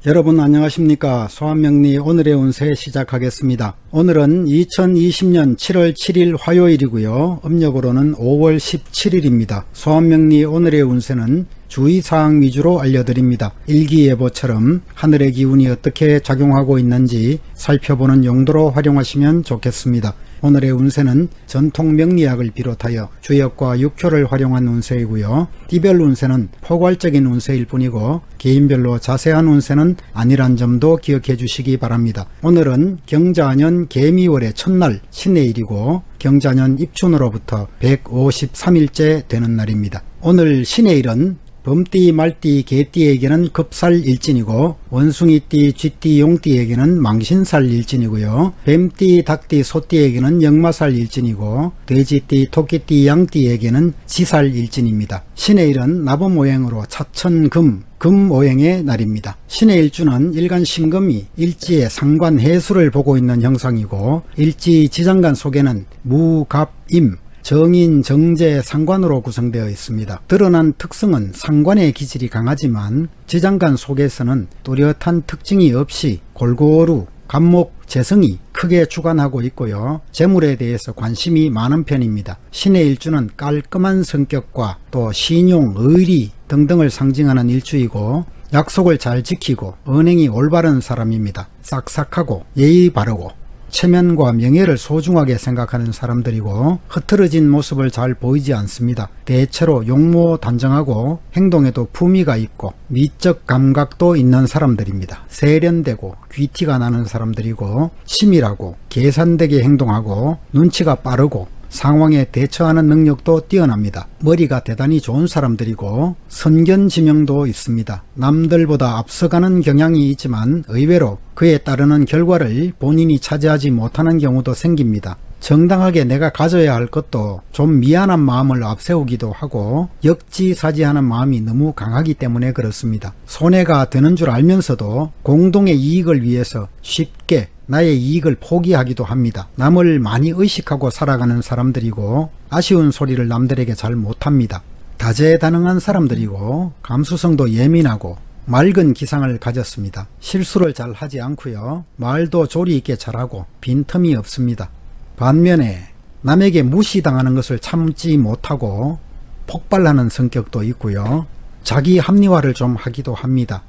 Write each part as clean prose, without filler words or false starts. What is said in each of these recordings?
여러분 안녕하십니까. 소환명리 오늘의 운세 시작하겠습니다. 오늘은 2020년 7월 7일 화요일이고요. 음력으로는 5월 17일입니다. 소환명리 오늘의 운세는 주의사항 위주로 알려드립니다. 일기예보처럼 하늘의 기운이 어떻게 작용하고 있는지 살펴보는 용도로 활용하시면 좋겠습니다. 오늘의 운세는 전통 명리학을 비롯하여 주역과 육효를 활용한 운세이고요. 띠별 운세는 포괄적인 운세일 뿐이고 개인별로 자세한 운세는 아니란 점도 기억해 주시기 바랍니다. 오늘은 경자년 개미월의 첫날 신해일이고 경자년 입춘으로부터 153일째 되는 날입니다. 오늘 신해일은 범띠, 말띠, 개띠에게는 급살일진이고 원숭이띠, 쥐띠, 용띠에게는 망신살일진이고요. 뱀띠, 닭띠, 소띠에게는 역마살일진이고 돼지띠, 토끼띠, 양띠에게는 지살일진입니다. 신해일은 나범오행으로 차천금, 금오행의 날입니다. 신해일주는 일간 신금이 일지의 상관 해수를 보고 있는 형상이고 일지 지장간 속에는 무, 갑, 임, 정인, 정제, 상관으로 구성되어 있습니다. 드러난 특성은 상관의 기질이 강하지만 지장간 속에서는 뚜렷한 특징이 없이 골고루 간목, 재성이 크게 주관하고 있고요. 재물에 대해서 관심이 많은 편입니다. 신의 일주는 깔끔한 성격과 또 신용, 의리 등등을 상징하는 일주이고 약속을 잘 지키고 언행이 올바른 사람입니다. 싹싹하고 예의 바르고 체면과 명예를 소중하게 생각하는 사람들이고 흐트러진 모습을 잘 보이지 않습니다. 대체로 용모단정하고 행동에도 품위가 있고 미적 감각도 있는 사람들입니다. 세련되고 귀티가 나는 사람들이고 치밀하고 계산되게 행동하고 눈치가 빠르고 상황에 대처하는 능력도 뛰어납니다. 머리가 대단히 좋은 사람들이고 선견지명도 있습니다. 남들보다 앞서가는 경향이 있지만 의외로 그에 따르는 결과를 본인이 차지하지 못하는 경우도 생깁니다. 정당하게 내가 가져야 할 것도 좀 미안한 마음을 앞세우기도 하고 역지사지하는 마음이 너무 강하기 때문에 그렇습니다. 손해가 되는 줄 알면서도 공동의 이익을 위해서 쉽게 나의 이익을 포기하기도 합니다. 남을 많이 의식하고 살아가는 사람들이고 아쉬운 소리를 남들에게 잘 못합니다. 다재다능한 사람들이고 감수성도 예민하고 맑은 기상을 가졌습니다. 실수를 잘 하지 않고요. 말도 조리 있게 잘하고 빈틈이 없습니다. 반면에 남에게 무시당하는 것을 참지 못하고 폭발하는 성격도 있고요. 자기 합리화를 좀 하기도 합니다.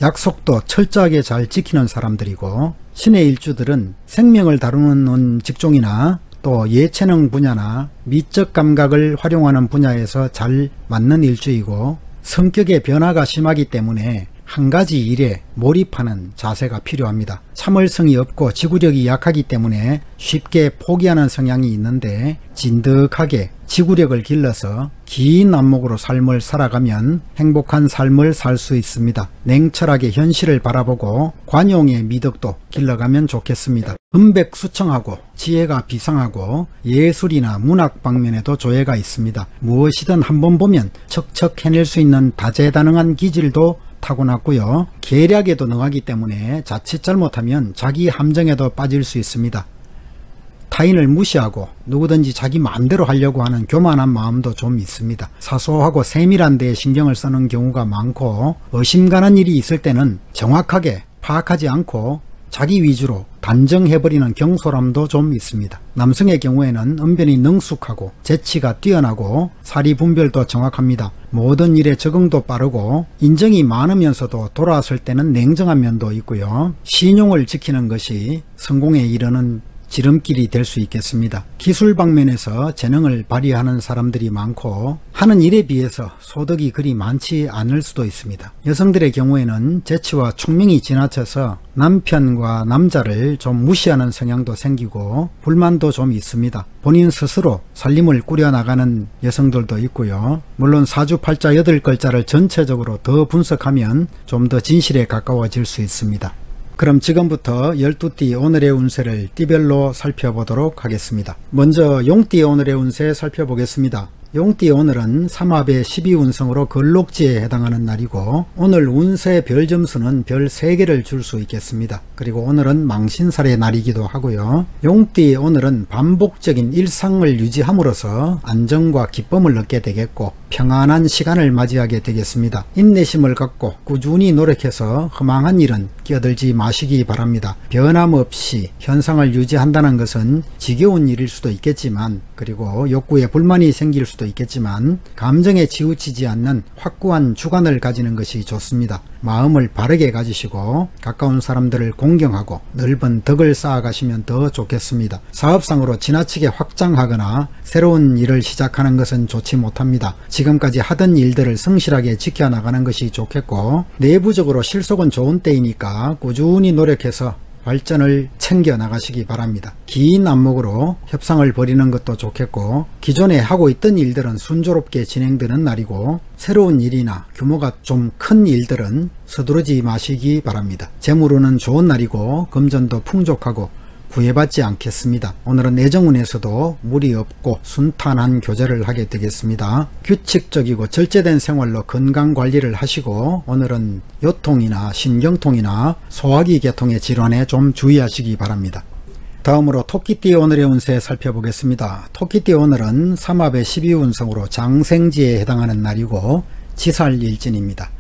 약속도 철저하게 잘 지키는 사람들이고 신의 일주들은 생명을 다루는 직종이나 또 예체능 분야나 미적 감각을 활용하는 분야에서 잘 맞는 일주이고 성격의 변화가 심하기 때문에 한 가지 일에 몰입하는 자세가 필요합니다. 참을성이 없고 지구력이 약하기 때문에 쉽게 포기하는 성향이 있는데 진득하게 지구력을 길러서 긴 안목으로 삶을 살아가면 행복한 삶을 살 수 있습니다. 냉철하게 현실을 바라보고 관용의 미덕도 길러가면 좋겠습니다. 음백수청하고 지혜가 비상하고 예술이나 문학 방면에도 조예가 있습니다. 무엇이든 한번 보면 척척 해낼 수 있는 다재다능한 기질도 타고났고요. 계략에도 능하기 때문에 자칫 잘못하면 자기 함정에도 빠질 수 있습니다. 타인을 무시하고 누구든지 자기 마음대로 하려고 하는 교만한 마음도 좀 있습니다. 사소하고 세밀한 데에 신경을 쓰는 경우가 많고 의심가는 일이 있을 때는 정확하게 파악하지 않고 자기 위주로 단정해버리는 경솔함도 좀 있습니다. 남성의 경우에는 언변이 능숙하고 재치가 뛰어나고 사리분별도 정확합니다. 모든 일에 적응도 빠르고 인정이 많으면서도 돌아왔을 때는 냉정한 면도 있고요. 신용을 지키는 것이 성공에 이르는 지름길이 될 수 있겠습니다. 기술 방면에서 재능을 발휘하는 사람들이 많고 하는 일에 비해서 소득이 그리 많지 않을 수도 있습니다. 여성들의 경우에는 재치와 총명이 지나쳐서 남편과 남자를 좀 무시하는 성향도 생기고 불만도 좀 있습니다. 본인 스스로 살림을 꾸려나가는 여성들도 있고요. 물론 사주팔자 8글자를 전체적으로 더 분석하면 좀 더 진실에 가까워질 수 있습니다. 그럼 지금부터 12띠 오늘의 운세를 띠별로 살펴보도록 하겠습니다. 먼저 용띠 오늘의 운세 살펴보겠습니다. 용띠 오늘은 삼합의 12운성으로 걸록지에 해당하는 날이고 오늘 운세 별 점수는 별 3개를 줄 수 있겠습니다. 그리고 오늘은 망신살의 날이기도 하고요. 용띠 오늘은 반복적인 일상을 유지함으로써 안정과 기쁨을 얻게 되겠고 평안한 시간을 맞이하게 되겠습니다. 인내심을 갖고 꾸준히 노력해서 허망한 일은 끼어들지 마시기 바랍니다. 변함없이 현상을 유지한다는 것은 지겨운 일일 수도 있겠지만 그리고 욕구에 불만이 생길 수도 있겠지만 감정에 치우치지 않는 확고한 주관을 가지는 것이 좋습니다. 마음을 바르게 가지시고 가까운 사람들을 공경하고 넓은 덕을 쌓아가시면 더 좋겠습니다. 사업상으로 지나치게 확장하거나 새로운 일을 시작하는 것은 좋지 못합니다. 지금까지 하던 일들을 성실하게 지켜나가는 것이 좋겠고 내부적으로 실속은 좋은 때이니까 꾸준히 노력해서 발전을 챙겨 나가시기 바랍니다. 긴 안목으로 협상을 벌이는 것도 좋겠고 기존에 하고 있던 일들은 순조롭게 진행되는 날이고 새로운 일이나 규모가 좀 큰 일들은 서두르지 마시기 바랍니다. 재물운은 좋은 날이고 금전도 풍족하고 구애받지 않겠습니다. 오늘은 애정운에서도 무리 없고 순탄한 교제를 하게 되겠습니다. 규칙적이고 절제된 생활로 건강관리를 하시고 오늘은 요통이나 신경통이나 소화기 계통의 질환에 좀 주의하시기 바랍니다. 다음으로 토끼띠 오늘의 운세 살펴보겠습니다. 토끼띠 오늘은 삼합의 12운성으로 장생지에 해당하는 날이고 지살일진입니다.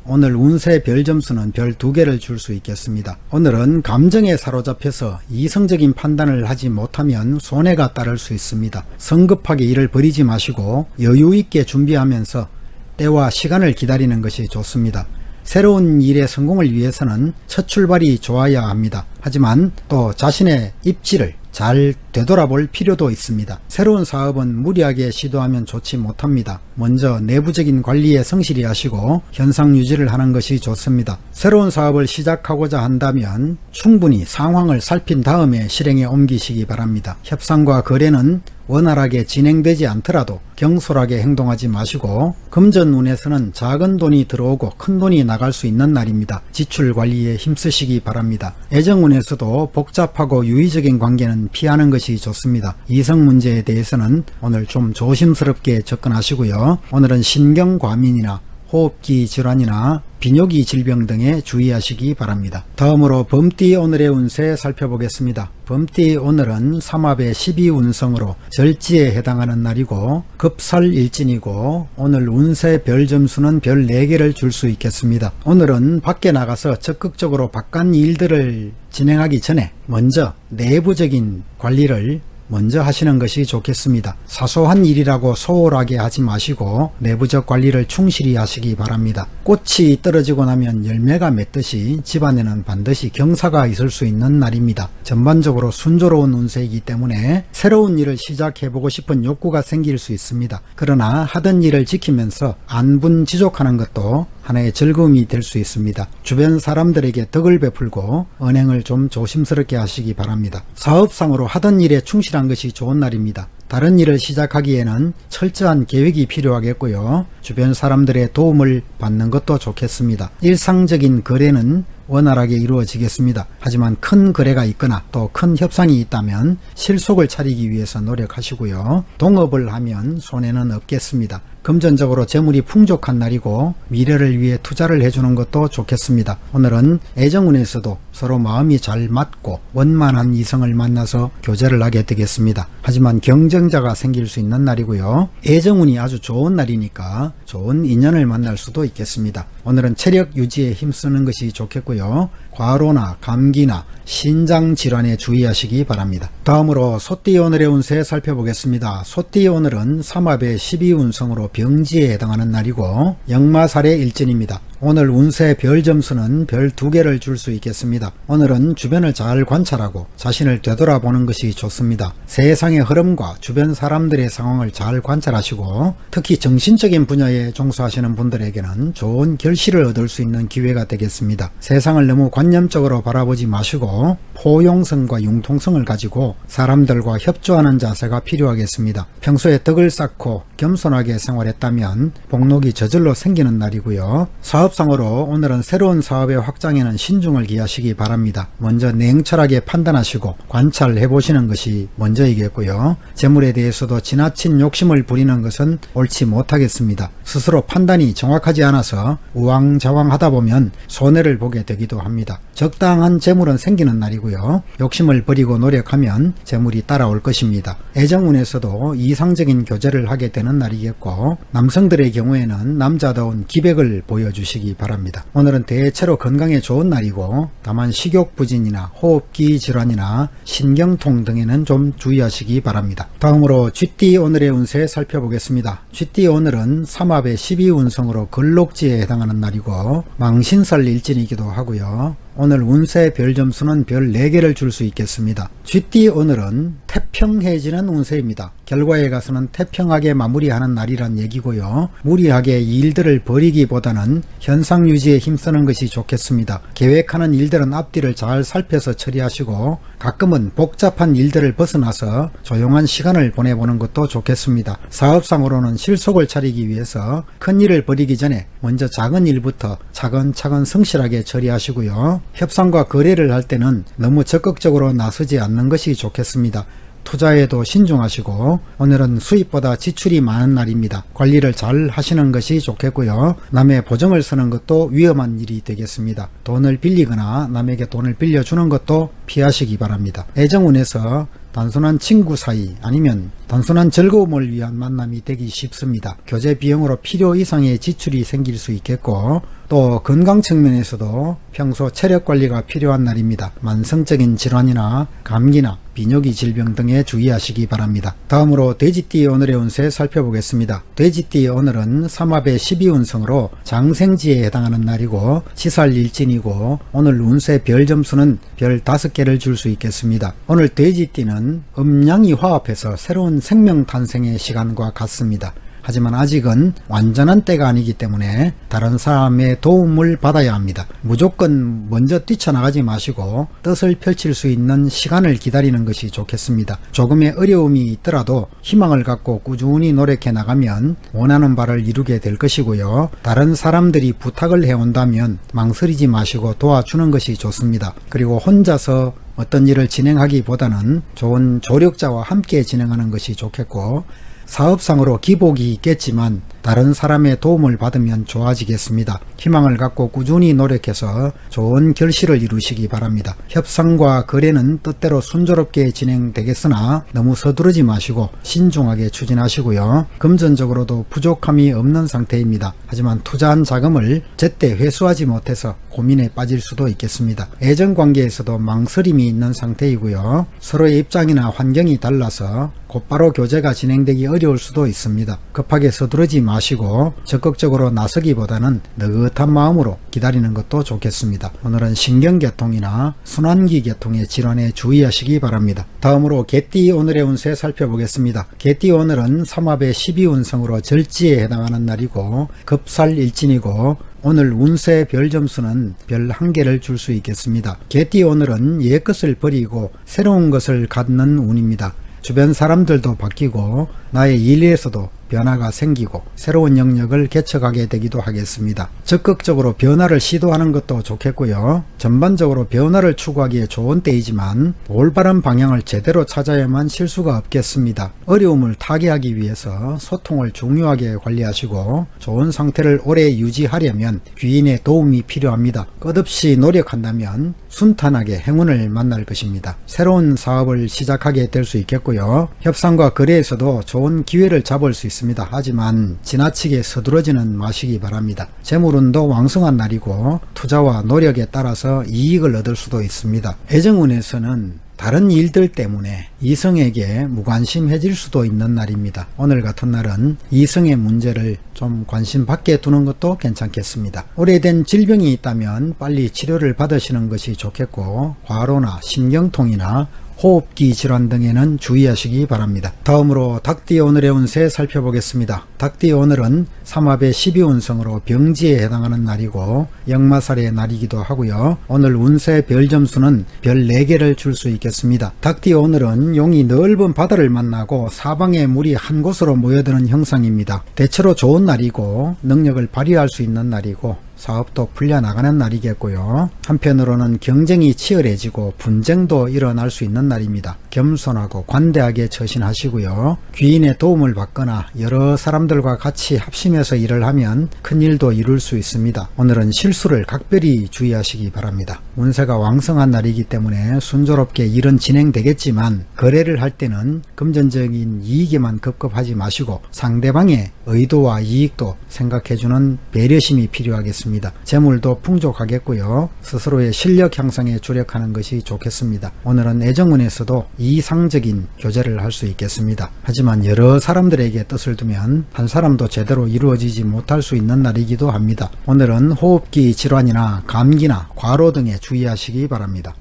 오늘 운세 별 점수는 별 2개를 줄 수 있겠습니다. 오늘은 감정에 사로잡혀서 이성적인 판단을 하지 못하면 손해가 따를 수 있습니다. 성급하게 일을 벌이지 마시고 여유있게 준비하면서 때와 시간을 기다리는 것이 좋습니다. 새로운 일의 성공을 위해서는 첫 출발이 좋아야 합니다. 하지만 또 자신의 입지를 잘 되돌아볼 필요도 있습니다. 새로운 사업은 무리하게 시도하면 좋지 못합니다. 먼저 내부적인 관리에 성실히 하시고 현상 유지를 하는 것이 좋습니다. 새로운 사업을 시작하고자 한다면 충분히 상황을 살핀 다음에 실행에 옮기시기 바랍니다. 협상과 거래는 원활하게 진행되지 않더라도 경솔하게 행동하지 마시고 금전운에서는 작은 돈이 들어오고 큰 돈이 나갈 수 있는 날입니다. 지출 관리에 힘쓰시기 바랍니다. 애정운에서도 복잡하고 유의적인 관계는 피하는 것이 좋습니다. 이성 문제에 대해서는 오늘 좀 조심스럽게 접근하시고요. 오늘은 신경과민이나 호흡기 질환이나 비뇨기 질병 등에 주의하시기 바랍니다. 다음으로 범띠 오늘의 운세 살펴보겠습니다. 범띠 오늘은 삼합의 12운성으로 절지에 해당하는 날이고 급살일진이고 오늘 운세 별 점수는 별 4개를 줄 수 있겠습니다. 오늘은 밖에 나가서 적극적으로 바깥 일들을 진행하기 전에 먼저 내부적인 관리를 먼저 하시는 것이 좋겠습니다. 사소한 일이라고 소홀하게 하지 마시고 내부적 관리를 충실히 하시기 바랍니다. 꽃이 떨어지고 나면 열매가 맺듯이 집안에는 반드시 경사가 있을 수 있는 날입니다. 전반적으로 순조로운 운세이기 때문에 새로운 일을 시작해보고 싶은 욕구가 생길 수 있습니다. 그러나 하던 일을 지키면서 안분지족하는 것도 하나의 즐거움이 될 수 있습니다. 주변 사람들에게 덕을 베풀고 언행을 좀 조심스럽게 하시기 바랍니다. 사업상으로 하던 일에 충실한 것이 좋은 날입니다. 다른 일을 시작하기에는 철저한 계획이 필요하겠고요. 주변 사람들의 도움을 받는 것도 좋겠습니다. 일상적인 거래는 원활하게 이루어지겠습니다. 하지만 큰 거래가 있거나 또 큰 협상이 있다면 실속을 차리기 위해서 노력하시고요. 동업을 하면 손해는 없겠습니다. 금전적으로 재물이 풍족한 날이고 미래를 위해 투자를 해주는 것도 좋겠습니다. 오늘은 애정운에서도 서로 마음이 잘 맞고 원만한 이성을 만나서 교제를 하게 되겠습니다. 하지만 경쟁자가 생길 수 있는 날이고요. 애정운이 아주 좋은 날이니까 좋은 인연을 만날 수도 있겠습니다. 오늘은 체력 유지에 힘쓰는 것이 좋겠고요. 과로나 감기나 신장 질환에 주의하시기 바랍니다. 다음으로 소띠 오늘의 운세 살펴보겠습니다. 소띠 오늘은 삼합의 12운성으로 병지에 해당하는 날이고 역마살의 일진입니다. 오늘 운세 별 점수는 별 2개를 줄 수 있겠습니다. 오늘은 주변을 잘 관찰하고 자신을 되돌아보는 것이 좋습니다. 세상의 흐름과 주변 사람들의 상황을 잘 관찰하시고 특히 정신적인 분야에 종사하시는 분들에게는 좋은 결실을 얻을 수 있는 기회가 되겠습니다. 세상을 너무 관념적으로 바라보지 마시고 포용성과 융통성을 가지고 사람들과 협조하는 자세가 필요하겠습니다. 평소에 덕을 쌓고 겸손하게 생활했다면 복록이 저절로 생기는 날이고요. 사업 사업상으로 오늘은 새로운 사업의 확장에는 신중을 기하시기 바랍니다. 먼저 냉철하게 판단하시고 관찰해 보시는 것이 먼저이겠고요. 재물에 대해서도 지나친 욕심을 부리는 것은 옳지 못하겠습니다. 스스로 판단이 정확하지 않아서 우왕좌왕하다 보면 손해를 보게 되기도 합니다. 적당한 재물은 생기는 날이고요. 욕심을 버리고 노력하면 재물이 따라올 것입니다. 애정운에서도 이상적인 교제를 하게 되는 날이겠고, 남성들의 경우에는 남자다운 기백을 보여주시기 바랍니다. 오늘은 대체로 건강에 좋은 날이고, 다만 식욕부진이나 호흡기 질환이나 신경통 등에는 좀 주의하시기 바랍니다. 다음으로 쥐띠 오늘의 운세 살펴보겠습니다. 쥐띠 오늘은 삼합의 12운성으로 걸록지에 해당하는 날이고 망신설 일진이기도 하고요. 오늘 운세 별 점수는 별 4개를 줄 수 있겠습니다. 쥐띠 오늘은 태평해지는 운세입니다. 결과에 가서는 태평하게 마무리하는 날이란 얘기고요. 무리하게 일들을 벌이기보다는 현상 유지에 힘쓰는 것이 좋겠습니다. 계획하는 일들은 앞뒤를 잘 살펴서 처리하시고, 가끔은 복잡한 일들을 벗어나서 조용한 시간을 보내보는 것도 좋겠습니다. 사업상으로는 실속을 차리기 위해서 큰 일을 벌이기 전에 먼저 작은 일부터 차근차근 성실하게 처리하시고요. 협상과 거래를 할 때는 너무 적극적으로 나서지 않는 것이 좋겠습니다. 투자에도 신중하시고, 오늘은 수입보다 지출이 많은 날입니다. 관리를 잘 하시는 것이 좋겠고요. 남의 보증을 서는 것도 위험한 일이 되겠습니다. 돈을 빌리거나 남에게 돈을 빌려주는 것도 피하시기 바랍니다. 애정운에서 단순한 친구 사이 아니면 단순한 즐거움을 위한 만남이 되기 쉽습니다. 교제 비용으로 필요 이상의 지출이 생길 수 있겠고, 또 건강 측면에서도 평소 체력 관리가 필요한 날입니다. 만성적인 질환이나 감기나 비뇨기 질병 등에 주의하시기 바랍니다. 다음으로 돼지띠 오늘의 운세 살펴보겠습니다. 돼지띠 오늘은 삼합의 12운성으로 장생지에 해당하는 날이고 지살일진이고, 오늘 운세 별 점수는 별 5개를 줄 수 있겠습니다. 오늘 돼지띠는 음양이 화합해서 새로운 생명 탄생의 시간과 같습니다. 하지만 아직은 완전한 때가 아니기 때문에 다른 사람의 도움을 받아야 합니다. 무조건 먼저 뛰쳐나가지 마시고 뜻을 펼칠 수 있는 시간을 기다리는 것이 좋겠습니다. 조금의 어려움이 있더라도 희망을 갖고 꾸준히 노력해 나가면 원하는 바를 이루게 될 것이고요. 다른 사람들이 부탁을 해온다면 망설이지 마시고 도와주는 것이 좋습니다. 그리고 혼자서 어떤 일을 진행하기보다는 좋은 조력자와 함께 진행하는 것이 좋겠고, 사업상으로 기복이 있겠지만 다른 사람의 도움을 받으면 좋아지겠습니다. 희망을 갖고 꾸준히 노력해서 좋은 결실을 이루시기 바랍니다. 협상과 거래는 뜻대로 순조롭게 진행되겠으나 너무 서두르지 마시고 신중하게 추진하시고요. 금전적으로도 부족함이 없는 상태입니다. 하지만 투자한 자금을 제때 회수하지 못해서 고민에 빠질 수도 있겠습니다. 애정관계에서도 망설임이 있는 상태이고요. 서로의 입장이나 환경이 달라서 곧바로 교제가 진행되기 어려울 수도 있습니다. 급하게 서두르지 마시고 적극적으로 나서기보다는 느긋한 마음으로 기다리는 것도 좋겠습니다. 오늘은 신경계통이나 순환기 계통의 질환에 주의하시기 바랍니다. 다음으로 개띠 오늘의 운세 살펴보겠습니다. 개띠 오늘은 삼합의 12운성으로 절지에 해당하는 날이고 급살일진이고, 오늘 운세 별 점수는 별 1개를 줄 수 있겠습니다. 개띠 오늘은 옛것을 버리고 새로운 것을 갖는 운입니다. 주변 사람들도 바뀌고 나의 일에서도 변화가 생기고 새로운 영역을 개척하게 되기도 하겠습니다. 적극적으로 변화를 시도하는 것도 좋겠고요. 전반적으로 변화를 추구하기에 좋은 때이지만 올바른 방향을 제대로 찾아야만 실수가 없겠습니다. 어려움을 타개하기 위해서 소통을 중요하게 관리하시고 좋은 상태를 오래 유지하려면 귀인의 도움이 필요합니다. 끝없이 노력한다면 순탄하게 행운을 만날 것입니다. 새로운 사업을 시작하게 될 수 있겠고요. 협상과 거래에서도 좋은 기회를 잡을 수 있습니다. 하지만 지나치게 서두르지는 마시기 바랍니다. 재물운도 왕성한 날이고 투자와 노력에 따라서 이익을 얻을 수도 있습니다. 애정운에서는 다른 일들 때문에 이성에게 무관심해질 수도 있는 날입니다. 오늘 같은 날은 이성의 문제를 좀 관심 밖에 두는 것도 괜찮겠습니다. 오래된 질병이 있다면 빨리 치료를 받으시는 것이 좋겠고, 과로나 신경통이나 호흡기 질환 등에는 주의하시기 바랍니다. 다음으로 닭띠 오늘의 운세 살펴보겠습니다. 닭띠 오늘은 삼합의 12운성으로 병지에 해당하는 날이고 역마살의 날이기도 하고요. 오늘 운세 별 점수는 별 4개를 줄 수 있겠습니다. 닭띠 오늘은 용이 넓은 바다를 만나고 사방의 물이 한 곳으로 모여드는 형상입니다. 대체로 좋은 날이고 능력을 발휘할 수 있는 날이고 사업도 풀려나가는 날이겠고요. 한편으로는 경쟁이 치열해지고 분쟁도 일어날 수 있는 날입니다. 겸손하고 관대하게 처신하시고요. 귀인의 도움을 받거나 여러 사람들과 같이 합심해서 일을 하면 큰 일도 이룰 수 있습니다. 오늘은 실수를 각별히 주의하시기 바랍니다. 운세가 왕성한 날이기 때문에 순조롭게 일은 진행되겠지만 거래를 할 때는 금전적인 이익에만 급급하지 마시고 상대방의 의도와 이익도 생각해주는 배려심이 필요하겠습니다. 재물도 풍족하겠고요. 스스로의 실력 향상에 주력하는 것이 좋겠습니다. 오늘은 애정운에서도 이상적인 교제를 할 수 있겠습니다. 하지만 여러 사람들에게 뜻을 두면 한 사람도 제대로 이루어지지 못할 수 있는 날이기도 합니다. 오늘은 호흡기 질환이나 감기나 과로 등에 주의하시기 바랍니다.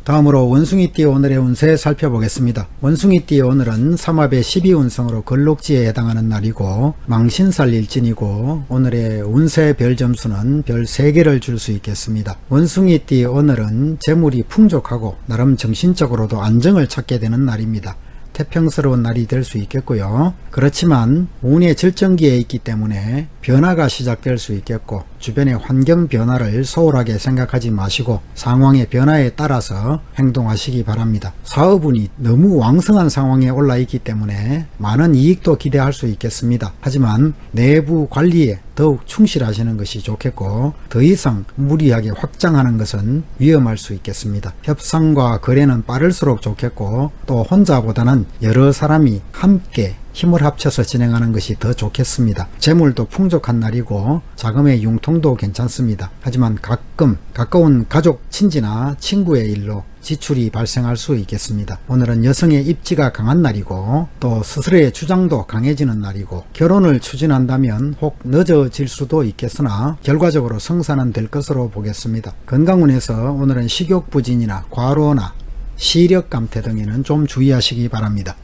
다음으로 원숭이띠 오늘의 운세 살펴보겠습니다. 원숭이띠 오늘은 삼합의 12운성으로 걸록지에 해당하는 날이고 망신살 일진이고 오늘의 운세 별 점수는 별 3개를 줄 수 있겠습니다. 원숭이띠 오늘은 재물이 풍족하고 나름 정신적으로도 안정을 찾게 되는 날입니다. 태평스러운 날이 될 수 있겠고요. 그렇지만 운의 절정기에 있기 때문에 변화가 시작될 수 있겠고 주변의 환경 변화를 소홀하게 생각하지 마시고 상황의 변화에 따라서 행동하시기 바랍니다. 사업운이 너무 왕성한 상황에 올라 있기 때문에 많은 이익도 기대할 수 있겠습니다. 하지만 내부 관리에 더욱 충실하시는 것이 좋겠고 더 이상 무리하게 확장하는 것은 위험할 수 있겠습니다. 협상과 거래는 빠를수록 좋겠고 또 혼자보다는 여러 사람이 함께 힘을 합쳐서 진행하는 것이 더 좋겠습니다. 재물도 풍족한 날이고 자금의 융통도 괜찮습니다. 하지만 가끔 가까운 가족, 친지나 친구의 일로 지출이 발생할 수 있겠습니다. 오늘은 여성의 입지가 강한 날이고 또 스스로의 주장도 강해지는 날이고 결혼을 추진한다면 혹 늦어질 수도 있겠으나 결과적으로 성사는 될 것으로 보겠습니다. 건강운에서 오늘은 식욕부진이나 과로나 시력감퇴 등에는 좀 주의하시기 바랍니다.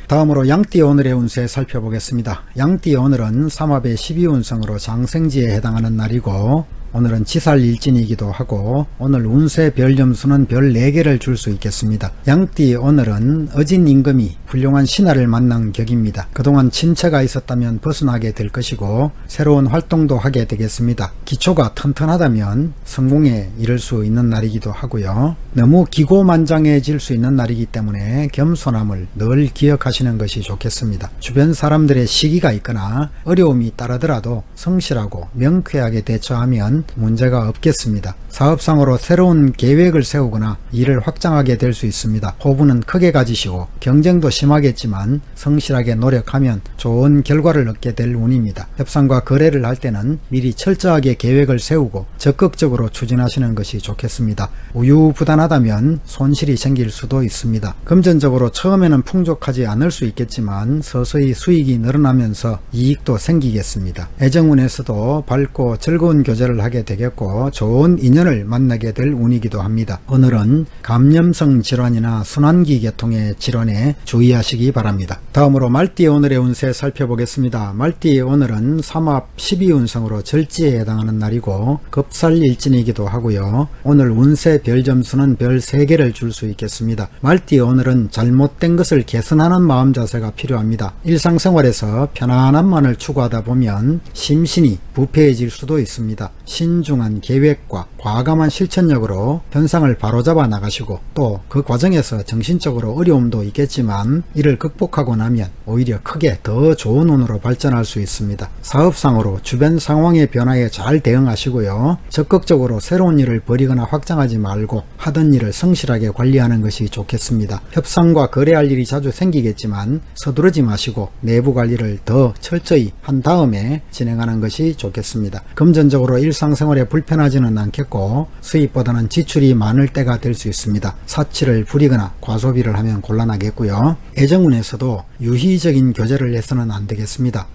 다음으로 양띠 오늘의 운세 살펴보겠습니다. 양띠 오늘은 삼합의 12운성으로 장생지에 해당하는 날이고 오늘은 지살일진이기도 하고 오늘 운세 별 점수는 별 4개를 줄 수 있겠습니다. 양띠 오늘은 어진 임금이 훌륭한 신하를 만난 격입니다. 그동안 침체가 있었다면 벗어나게 될 것이고 새로운 활동도 하게 되겠습니다. 기초가 튼튼하다면 성공에 이를 수 있는 날이기도 하고요. 너무 기고만장해질 수 있는 날이기 때문에 겸손함을 늘 기억하시는 것이 좋겠습니다. 주변 사람들의 시기가 있거나 어려움이 따르더라도 성실하고 명쾌하게 대처하면 문제가 없겠습니다. 사업상으로 새로운 계획을 세우거나 일을 확장하게 될 수 있습니다. 호부는 크게 가지시고 경쟁도 심하겠지만 성실하게 노력하면 좋은 결과를 얻게 될 운입니다. 협상과 거래를 할 때는 미리 철저하게 계획을 세우고 적극적으로 추진하시는 것이 좋겠습니다. 우유부단하다면 손실이 생길 수도 있습니다. 금전적으로 처음에는 풍족하지 않을 수 있겠지만 서서히 수익이 늘어나면서 이익도 생기겠습니다. 애정운에서도 밝고 즐거운 교제를 하게 되겠고 좋은 인연을 만나게 될 운이기도 합니다. 오늘은 감염성 질환이나 순환기 계통의 질환에 주의하시기 바랍니다. 다음으로 말띠 오늘의 운세 살펴보겠습니다. 말띠 오늘은 삼합 12운성으로 절지에 해당하는 날이고 급살일진이기도 하고요. 오늘 운세 별 점수는 별 3개를 줄 수 있겠습니다. 말띠 오늘은 잘못된 것을 개선하는 마음 자세가 필요합니다. 일상생활에서 편안함만을 추구하다 보면 심신이 부패해질 수도 있습니다. 신중한 계획과 과감한 실천력으로 현상을 바로잡아 나가시고 또 그 과정에서 정신적으로 어려움도 있겠지만 이를 극복하고 나면 오히려 크게 더 좋은 운으로 발전할 수 있습니다. 사업상으로 주변 상황의 변화에 잘 대응하시고요. 적극적으로 새로운 일을 벌이거나 확장하지 말고 하던 일을 성실하게 관리하는 것이 좋겠습니다. 협상과 거래할 일이 자주 생기겠지만 서두르지 마시고 내부 관리를 더 철저히 한 다음에 진행하는 것이 좋겠습니다. 금전적으로 일상생활에 불편하지는 않겠고 수입보다는 지출이 많을 때가 될 수 있습니다. 사치를 부리거나 과소비를 하면 곤란하겠고요. 애정운에서도 유희적인 교제를 해서는 안 되겠습니다.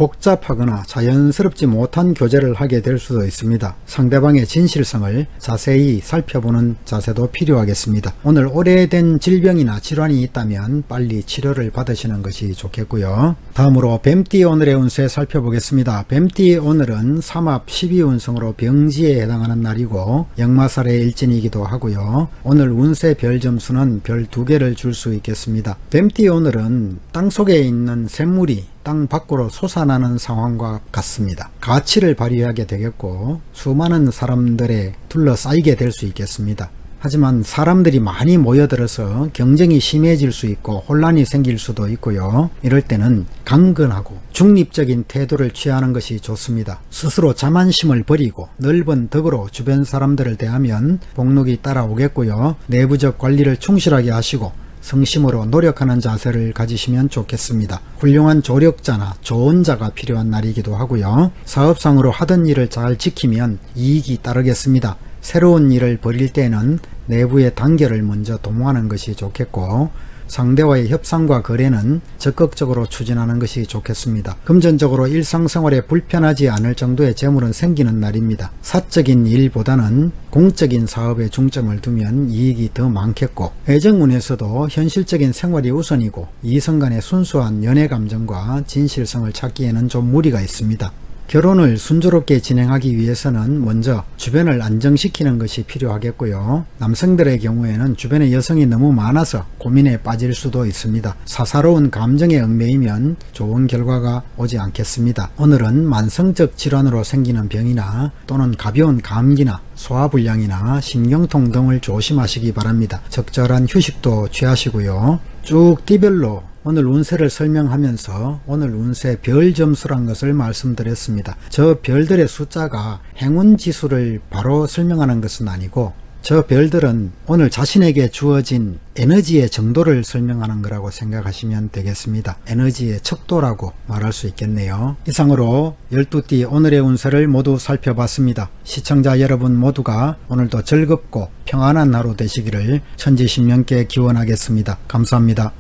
복잡하거나 자연스럽지 못한 교제를 하게 될 수도 있습니다. 상대방의 진실성을 자세히 살펴보는 자세도 필요하겠습니다. 오늘 오래된 질병이나 질환이 있다면 빨리 치료를 받으시는 것이 좋겠고요. 다음으로 뱀띠 오늘의 운세 살펴보겠습니다. 뱀띠 오늘은 삼합 12운성으로 병지에 해당하는 날이고 역마살의 일진이기도 하고요. 오늘 운세 별 점수는 별 2개를 줄 수 있겠습니다. 뱀띠 오늘은 땅속에 있는 샘물이 땅 밖으로 솟아나는 상황과 같습니다. 가치를 발휘하게 되겠고 수많은 사람들에 둘러싸이게 될 수 있겠습니다. 하지만 사람들이 많이 모여들어서 경쟁이 심해질 수 있고 혼란이 생길 수도 있고요. 이럴 때는 강건하고 중립적인 태도를 취하는 것이 좋습니다. 스스로 자만심을 버리고 넓은 덕으로 주변 사람들을 대하면 복록이 따라오겠고요. 내부적 관리를 충실하게 하시고 성심으로 노력하는 자세를 가지시면 좋겠습니다. 훌륭한 조력자나 좋은 자가 필요한 날이기도 하고요. 사업상으로 하던 일을 잘 지키면 이익이 따르겠습니다. 새로운 일을 벌일 때는 내부의 단결을 먼저 도모하는 것이 좋겠고 상대와의 협상과 거래는 적극적으로 추진하는 것이 좋겠습니다. 금전적으로 일상생활에 불편하지 않을 정도의 재물은 생기는 날입니다. 사적인 일보다는 공적인 사업에 중점을 두면 이익이 더 많겠고 애정운에서도 현실적인 생활이 우선이고 이성 간의 순수한 연애 감정과 진실성을 찾기에는 좀 무리가 있습니다. 결혼을 순조롭게 진행하기 위해서는 먼저 주변을 안정시키는 것이 필요하겠고요. 남성들의 경우에는 주변에 여성이 너무 많아서 고민에 빠질 수도 있습니다. 사사로운 감정에 얽매이면 좋은 결과가 오지 않겠습니다. 오늘은 만성적 질환으로 생기는 병이나 또는 가벼운 감기나 소화불량이나 신경통 등을 조심하시기 바랍니다. 적절한 휴식도 취하시고요. 쭉 띠별로 오늘 운세를 설명하면서 오늘 운세 별 점수란 것을 말씀드렸습니다. 저 별들의 숫자가 행운지수를 바로 설명하는 것은 아니고 저 별들은 오늘 자신에게 주어진 에너지의 정도를 설명하는 거라고 생각하시면 되겠습니다. 에너지의 척도라고 말할 수 있겠네요. 이상으로 12띠 오늘의 운세를 모두 살펴봤습니다. 시청자 여러분 모두가 오늘도 즐겁고 평안한 하루 되시기를 천지신명께 기원하겠습니다. 감사합니다.